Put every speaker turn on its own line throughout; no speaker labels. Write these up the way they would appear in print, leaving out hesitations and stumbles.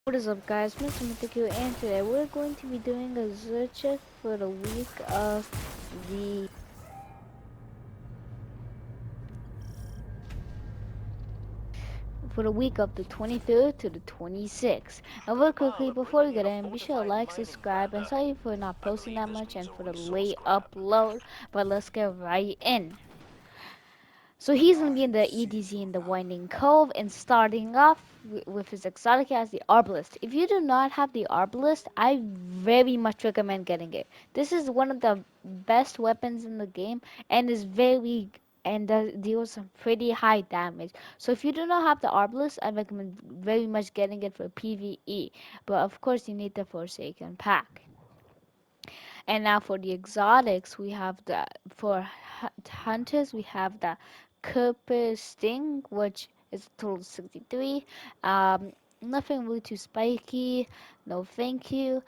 What is up, guys? Mr. Mythical, and today we're going to be doing a Xur check for the week of the the 23rd to the 26th. And real quickly, before we get in, be sure to like, subscribe, and sorry for not posting that much and for the late upload. But let's get right in. So he's going to be in the EDZ in the Winding Cove, and starting off with his exotic as the Arbalist. If you do not have the Arbalist, I very much recommend getting it. This is one of the best weapons in the game, and is very and deals some pretty high damage. So if you do not have the Arbalist, I recommend very much getting it for PvE. But of course, you need the Forsaken pack. And now for the exotics, we have the for hunters we have the Cooper Sting, which is a total 63. Nothing really too spiky, no thank you.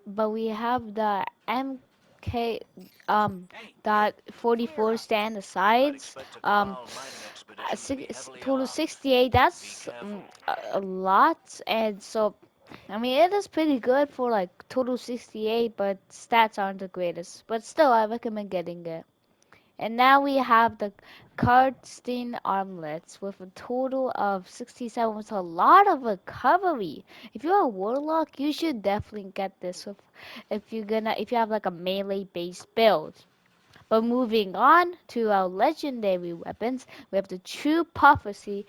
But we have the MK dot 44 stand asides. Total 68. That's a lot, and so I mean, it is pretty good for like total 68, but stats aren't the greatest. But still, I recommend getting it. And now we have the Cardstein armlets with a total of 67, with a lot of recovery. If you're a warlock, you should definitely get this if you have like a melee based build. But moving on to our legendary weapons, we have the True Prophecy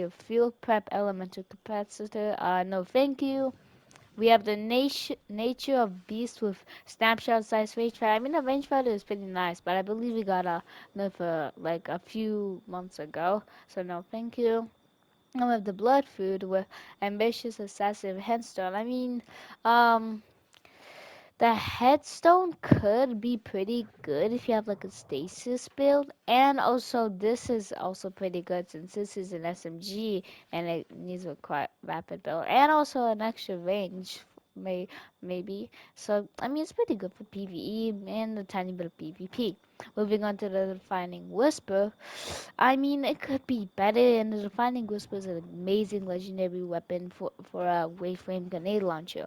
of Field Prep Elemental Capacitor. No, thank you. We have the Nature of Beast with Snapshot Size Rangefinder. I mean, the rangefinder is pretty nice, but I believe we got a nerf like a few months ago. So no, thank you. And we have the Blood Food with Ambitious Assassin Headstone. I mean, um, the headstone could be pretty good if you have like a stasis build, and also this is also pretty good since this is an SMG and it needs a quite rapid build and also an extra range, may maybe. So I mean it's pretty good for PvE and a tiny bit of PvP. Moving on to the Defining Whisper, I mean it could be better, and the Defining Whisper is an amazing legendary weapon for a Waveframe grenade launcher.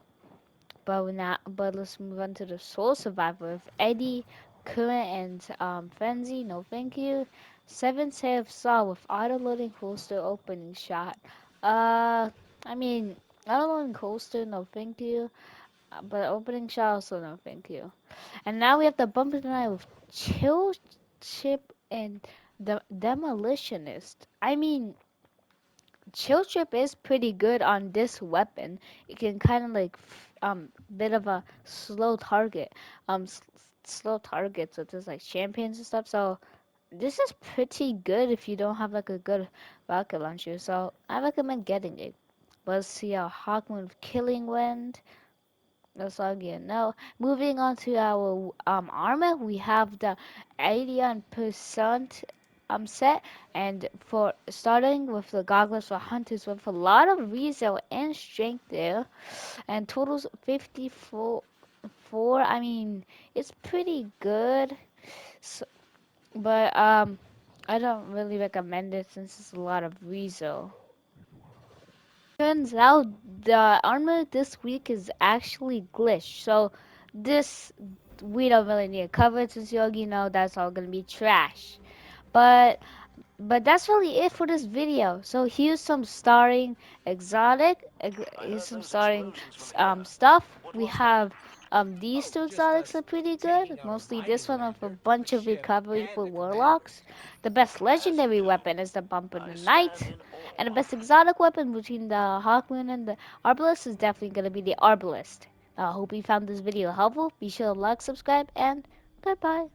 But let's move on to the Soul Survivor of Eddie, Current, and Frenzy. No, thank you. Seven Save Saw with auto loading holster opening shot. Uh, I mean, auto loading holster. No, thank you. But opening shot also no, thank you. And now we have the bumper tonight with Chill Chip and the Demolitionist. I mean, Chill Trip is pretty good on this weapon. It can kind of like bit of a slow target, slow target, so there's like champions and stuff. So this is pretty good if you don't have like a good rocket launcher. So I recommend getting it. Let's see how Hawkmoon with Killing Wind. That's all good. No, moving on to our armor, we have the 81% set, and for starting with the goggles for hunters with a lot of resale and strength there, and totals 54. I mean, it's pretty good, so, but I don't really recommend it since it's a lot of resale. Turns out the armor this week is actually glitched. So this we don't really need to cover it since you already know that's all gonna be trash. But but that's really it for this video. So here's some starring here's some starring stuff. We have these two exotics are pretty good. Mostly this one with a bunch of recovery for warlocks. The best legendary weapon is the Bump of the Night. And the best exotic weapon between the Hawkmoon and the Arbalist is definitely gonna be the Arbalist. I hope you found this video helpful. Be sure to like, subscribe, and goodbye.